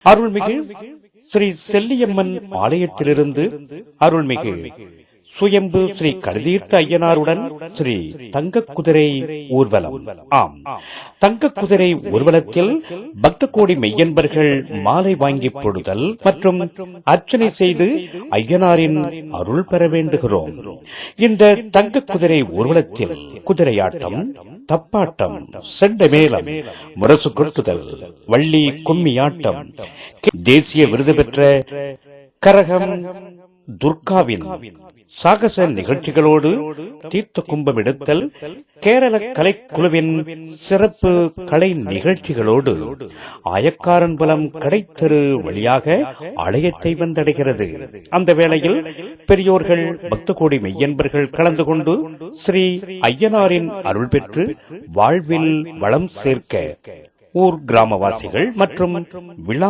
அருள்மிகு ஸ்ரீ செல்லியம்மன் ஆலயத்திலிருந்து அருள்மிகு சுயம்பு ஸ்ரீ கழுதீர்த்த ஐயனாருடன் ஸ்ரீ தங்க குதிரை ஊர்வலம். ஆம், தங்க குதிரை ஊர்வலத்தில் பக்த கோடி மெய்யன்பர்கள் மாலை வாங்கி பொழுதல் மற்றும் அர்ச்சனை செய்து ஐயனாரின் அருள் பெற வேண்டுகிறோம். இந்த தங்க குதிரை ஊர்வலத்தில் குதிரையாட்டம், தப்பாட்டம், செண்டை மேளம், முரசு கொட்டுதல், வள்ளி கும்மியாட்டம், தேசிய விருது பெற்ற கரகம் துர்காவின் சாகச நிகழ்ச்சிகளோடு தீர்த்த கும்பம் எடுத்தல், கேரள கலைக்குழுவின் சிறப்பு கலை நிகழ்ச்சிகளோடு ஆயக்காரன்புலம் கடைத்தெரு வழியாக ஆலயத்தை வந்தடைகிறது. அந்த வேளையில் பெரியோர்கள், பக்த கோடி மெய்யன்பர்கள் கலந்து கொண்டு ஸ்ரீ ஐயனாரின் அருள் பெற்று வாழ்வில் வளம் சேர்க்க ஊர் கிராமவாசிகள் மற்றும் விழா